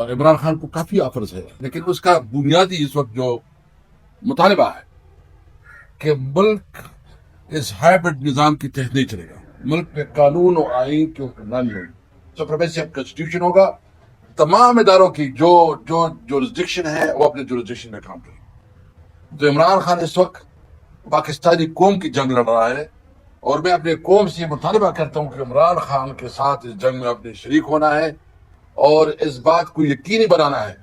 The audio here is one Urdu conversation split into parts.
عمران خان کو کافی آفرز ہے، لیکن اس کا بنیادی اس وقت جو مطالبہ ہے کہ ملک اس ہائبرڈ نظام کے تحت نہیں چلے گا، ملک میں قانون و آئین کی حکمرانی ہوگی، سپریمیسی آف کنسٹیٹیوشن ہوگا، تمام اداروں کی جو جورسڈکشن ہے وہ اپنے جورسڈکشن میں کام کرے. تو عمران خان اس وقت پاکستانی قوم کی جنگ لڑ رہا ہے، اور میں اپنے قوم سے یہ مطالبہ کرتا ہوں کہ عمران خان کے ساتھ اس جنگ میں اپنے شریک ہونا ہے، اور اس بات کو یقینی بنانا ہے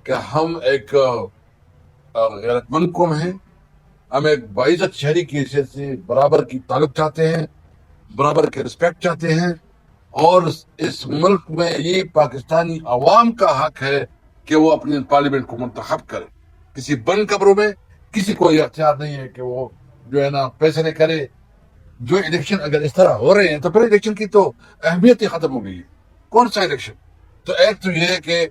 کہ ہم ایک غیرت مند قوم ہیں، ہم ایک باعزت شہری کی حیثیت سے برابر کی تعلق چاہتے ہیں، برابر کے رسپیکٹ چاہتے ہیں، اور اس ملک میں یہ پاکستانی عوام کا حق ہے کہ وہ اپنی پارلیمنٹ کو منتخب کرے. کسی بند قبروں میں کسی کو یہ اختیار نہیں ہے کہ وہ جو ہے نا فیصلے کرے. جو الیکشن اگر اس طرح ہو رہے ہیں تو پھر الیکشن کی تو اہمیت ہی ختم ہو گئی ہے. کون سا الیکشن؟ تو ایک تو یہ ہے کہ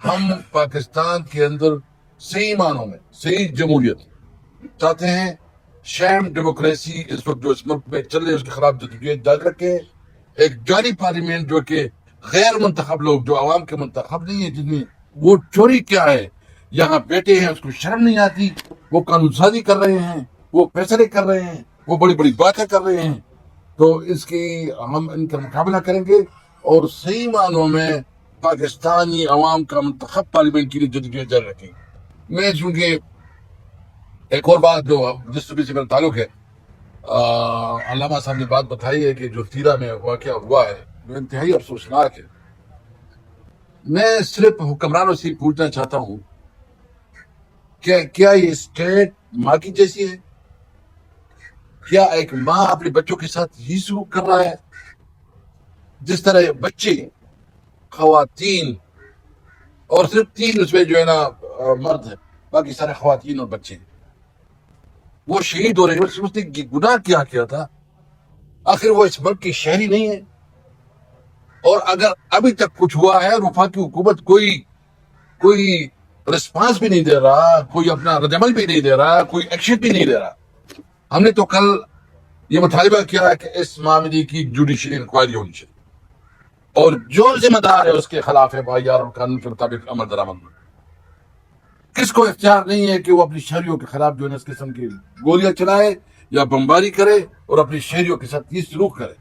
ہم پاکستان کے اندر صحیح معنوں میں صحیح جمہوریت چاہتے ہیں. شیم ڈیموکریسی اس وقت جو اس ملک میں چل رہی ہے اس کے خلاف جدوجہد جاری رکھے. ایک جاری پارلیمنٹ جو کہ غیر منتخب لوگ جو عوام کے منتخب نہیں ہیں، جن میں وہ چوری کیا ہے یہاں بیٹھے ہیں، اس کو شرم نہیں آتی، وہ قانون سازی کر رہے ہیں، وہ فیصلے کر رہے ہیں، وہ بڑی بڑی باتیں کر رہے ہیں. تو اس کی ہم ان کا مقابلہ کریں گے اور صحیح معنوں میں پاکستانی عوام کا منتخب پارلیمنٹ کے لیے جدوجہد جاری رکھیں گے. میں چونکہ ایک اور بات جو جس صوبے سے میرا تعلق ہے، علامہ صاحب نے بات بتائی ہے کہ جو تیرا میں واقعہ ہوا ہے جو انتہائی افسوسناک ہے. میں صرف حکمرانوں سے پوچھنا چاہتا ہوں کہ کیا یہ اسٹیٹ ماں کی جیسی ہے؟ کیا ایک ماں اپنے بچوں کے ساتھ یہ سلوک کر رہا ہے جس طرح بچے، خواتین، اور صرف 3 اس میں جو ہے نا مرد ہے، باقی سارے خواتین اور بچے ہیں، وہ شہید ہو رہے ہیں. سمجھتے کہ گناہ کیا تھا؟ آخر وہ اس ملک کی شہری نہیں ہے. اور اگر ابھی تک کچھ ہوا ہے اور وفاقی حکومت کوئی رسپانس بھی نہیں دے رہا، کوئی اپنا رد عمل بھی نہیں دے رہا، کوئی ایکشن بھی نہیں دے رہا. ہم نے تو کل یہ مطالبہ کیا ہے کہ اس معاملے کی جوڈیشل انکوائری ہونی چاہیے، اور جو ذمہ دار ہے اس کے خلاف ہے معیار اور قانون کے مطابق عمل درآمد. کس کو اختیار نہیں ہے کہ وہ اپنی شہریوں کے خلاف جو ہے اس قسم کی گولیاں چلائے یا بمباری کرے اور اپنی شہریوں کے ساتھ یہ سلوک کرے.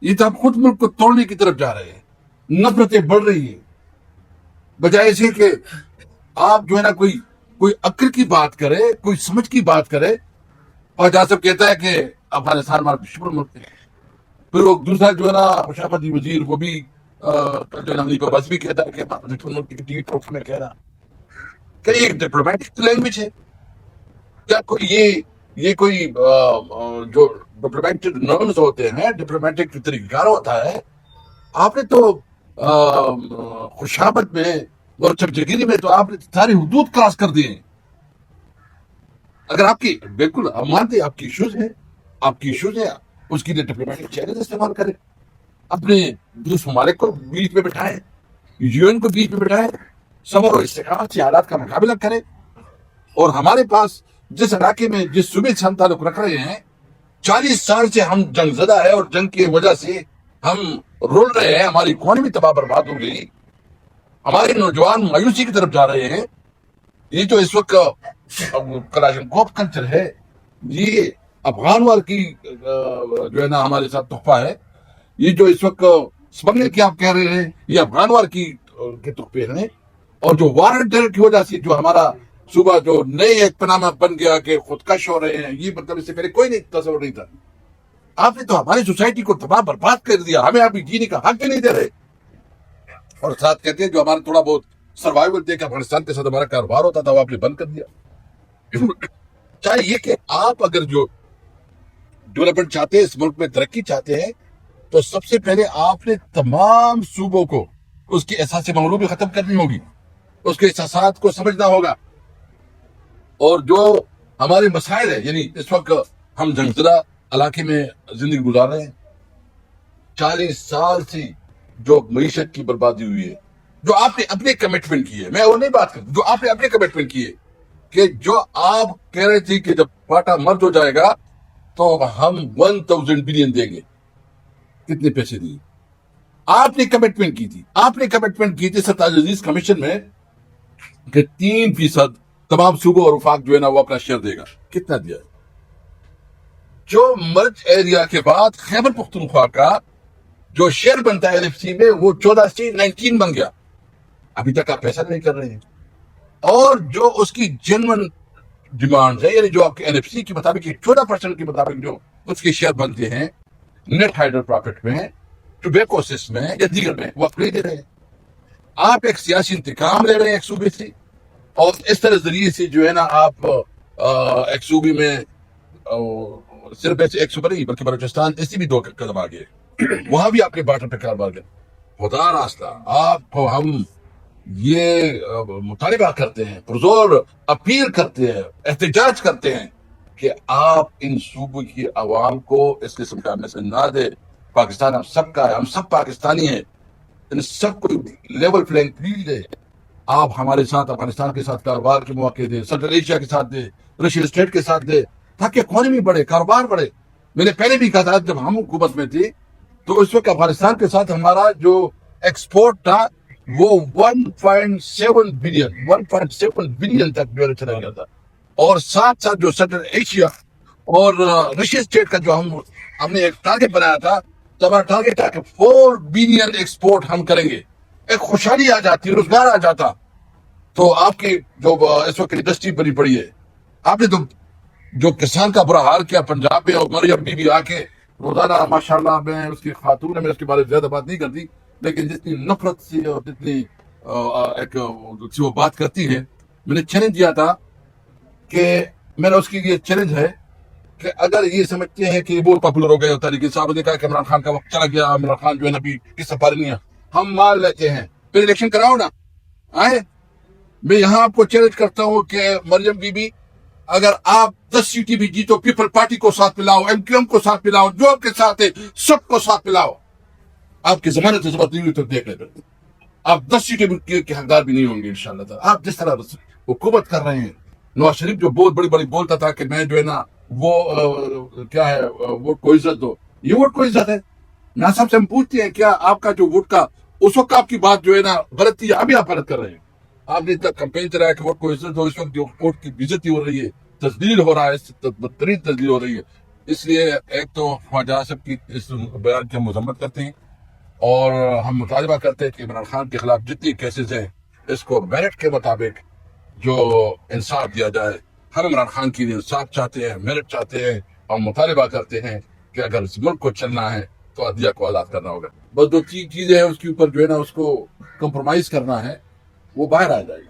یہ تو آپ خود ملک کو توڑنے کی طرف جا رہے ہیں. نفرتیں بڑھ رہی ہیں بجائے اسے کہ آپ جو ہے نا کوئی عقل کی بات کرے، کوئی سمجھ کی بات کرے. اور جہاں سب کہتا ہے کہ افغانستان ہمارا دشمن ملک ہے، پھر وہ دوسرا جو ہے نا مشافتی وزیر وہ بھی جو ہے نا بس بھی کہتا ہے کہ ہمارا دشمن ملک کی ٹی ٹاک میں کہہ رہا کہ یہ ڈپلومیٹک لینگویج ہے. کیا کوئی یہ کوئی جو ڈپلومیٹک نارمز ہوتے ہیں، ڈپلومیٹک طریقہ کار ہوتا ہے. آپ نے تو خوشامد میں اور چکچگیری میں تو آپ نے ساری حدود کراس کر دیے. اگر آپ کی بالکل ہم مانتے ہیں آپ کی ایشوز ہیں، اس کے لیے ڈپلومیٹک چینل استعمال کریں، اپنے دوست ممالک کو بیچ میں بٹھائیں، UN کو بیچ میں بٹھائیں، صبر اور استقامت سے حالات کا مقابلہ کریں. اور ہمارے پاس جس علاقے میں جس صوبے سے ہم تعلق رکھ رہے ہیں 40 سال سے ہم جنگ زدہ ہے، اور جنگ کی وجہ سے ہم رول رہے ہیں، ہماری اکانومی تباہ برباد ہو گئی، ہمارے نوجوان مایوسی کی طرف جا رہے ہیں. یہ جو اس وقت کلاشنکوف کلچر ہے، یہ افغان وار کی جو ہے نا ہمارے ساتھ تحفہ ہے. یہ جو اس وقت سمگلر کی آپ کہہ رہے ہیں یہ افغان وار کی تحفے ہیں. اور جو وار اینڈ ٹیرر کی وجہ سے جو ہمارا صوبہ جو نئے ایک پناہ بن گیا کہ خودکش ہو رہے ہیں، یہ مطلب اس سے پہلے کوئی نہیں تصور نہیں تھا. آپ نے تو ہماری سوسائٹی کو تباہ برباد کر دیا، ہمیں ابھی جینے کا حق بھی نہیں دے رہے. اور ساتھ کہتے ہیں جو ہمارا تھوڑا بہت سروائیول دے کے افغانستان کے ساتھ ہمارا کاروبار ہوتا تھا وہ آپ نے بند کر دیا. چاہے یہ کہ آپ اگر جو ڈیولپمنٹ چاہتے ہیں، اس ملک میں ترقی چاہتے ہیں، تو سب سے پہلے آپ نے تمام صوبوں کو اس کی احساس مغلوبی ختم کرنی ہوگی، اس کے احساسات کو سمجھنا ہوگا. اور جو ہمارے مسائل ہیں، یعنی اس وقت ہم جنگ زدہ علاقے میں زندگی گزار رہے ہیں، 40 سال سے جو معیشت کی بربادی ہوئی ہے، جو آپ نے اپنے کمٹمنٹ کی ہے، میں وہ نہیں بات کرتا، جو آپ نے اپنے کمٹمنٹ کی ہے کہ جو آپ کہہ رہے تھے کہ جب پاٹا مرد ہو جائے گا تو ہم 1000 بلین دیں گے. کتنے پیسے دیے؟ آپ نے کمٹمنٹ کی تھی سرتاج عزیز کمیشن میں کہ 3% تمام صوبوں اور وفاق جو ہے نا وہ اپنا شیئر دے گا. کتنا دیا ہے؟ جو مرج ایریا کے بعد خیبر پختونخوا کا جو شیئر بنتا ہے LFC میں وہ 14 سے 19 بن گیا. ابھی تک آپ پیسہ نہیں کر رہے ہیں. اور جو اس کی جنون ڈیمانڈ ہے، یعنی جو آپ کے LFC کے مطابق 14% کے مطابق جو اس کے شیئر بنتے ہیں نیٹ ہائیڈر پروفٹ میں، ٹوبیکو سس میں یا دیگر میں، وہ آپ نہیں دے رہے ہیں. آپ ایک سیاسی انتقام لے رہے ہیں ایک صوبے سے، اور اس طرح ذریعے سے جو ہے نا آپ ایک صوبے میں صرف ایسے ایک صوبہ نہیں بلکہ بلوچستان ایسی بھی 2 قدم آگے، وہاں بھی آپ کے باٹر پہ کاروبار کریں. خدا راستہ آپ کو ہم یہ مطالبہ کرتے ہیں، پرزور اپیل کرتے ہیں، احتجاج کرتے ہیں کہ آپ ان صوبوں کی عوام کو اس قسم کا میسج نہ دے. پاکستان ہم سب کا ہے، ہم سب پاکستانی ہیں، ان سب کو لیول پلینگ فیلڈ دے. آپ ہمارے ساتھ افغانستان کے ساتھ کاروبار کے مواقع دے، سنٹرل ایشیا کے ساتھ دے، رشین اسٹیٹ کے ساتھ دے، تاکہ اکانومی بڑھے، کاروبار بڑھے. میں نے پہلے بھی کہا تھا جب ہم حکومت میں تھی تو اس وقت افغانستان کے ساتھ ہمارا جو ایکسپورٹ تھا وہ 1.7 بلین تک جو چلا گیا تھا. اور ساتھ ساتھ جو سنٹرل ایشیا اور رشین اسٹیٹ کا جو ہم نے ایک ٹارگیٹ بنایا تھا، تو ہمارا ٹارگیٹ تھا کہ 4 بلین ایکسپورٹ ہم کریں گے. ایک خوشحالی آ جاتی، روزگار آ جاتا. تو آپ کی جو اس وقت انڈسٹری بڑی پڑی ہے، آپ نے تو جو کسان کا برا حال کیا پنجاب میں، اور مریم بی بی آ کے روزانہ ماشاءاللہ میں اس کی خاتون ہے، میں اس کے بارے میں زیادہ بات نہیں کرتی، لیکن جتنی نفرت سے اور جتنی ایک وہ بات کرتی ہے. میں نے چیلنج دیا تھا کہ میرا اس کی یہ چیلنج ہے کہ اگر یہ سمجھتے ہیں کہ یہ بہت پاپولر ہو گئے ہوتا ہے، لیکن صاحب نے کہا کہ عمران خان کا وقت چلا گیا، عمران خان جو ہے نا ابھی کس سفاری نہیں ہے، ہم مان لیتے ہیں، پھر الیکشن کراؤ نا. آئے میں یہاں آپ کو چیلنج کرتا ہوں کہ مریم بی بی اگر آپ 10 سیٹیں بھی جیتو، پیپل پارٹی کو ساتھ ملاؤ، MQM کو ساتھ ملاؤ، جو آپ کے ساتھ ہے سب کو ساتھ ملاؤ، آپ کی ضمانت نہیں ہوئی تو دیکھ لیں، آپ 10 سیٹیں کے حقدار بھی نہیں ہوں گے انشاءاللہ تعالی. آپ جس طرح حکومت کر رہے ہیں، نواز شریف جو بہت بڑی بولتا تھا کہ میں جو ہے نا وہ کیا ہے ووٹ کو عزت دو، یہ ووٹ کو عزت ہے. نا صاحب سے ہم پوچھتے ہیں کیا آپ کا جو ووٹ کا اس وقت آپ کی بات جو ہے نا غلط تھی، ابھی آپ غلط کر رہے ہیں. آپ نے اتنا کمپین چلایا کہ ووٹ کو عزت دو، اس وقت جو ووٹ کی بےعزتی ہو رہی ہے، تذلیل ہو رہا ہے، بدترین تذلیل ہو رہی ہے. اس لیے ایک تو خواجہ آصف کی اس بیان کی ہم مذمت کرتے ہیں، اور ہم مطالبہ کرتے ہیں کہ عمران خان کے خلاف جتنی کیسز ہیں اس کو میرٹ کے مطابق جو انصاف دیا جائے. ہم عمران خان کے لیے انصاف چاہتے ہیں، میرٹ چاہتے ہیں، اور مطالبہ کرتے ہیں کہ اگر اس ملک کو چلنا ہے تو عدلیہ کو آزاد کرنا ہوگا. بس 2 3 چیزیں ہیں اس کے اوپر جو ہے نا اس کو کمپرومائز کرنا ہے، وہ باہر آ جائے گا.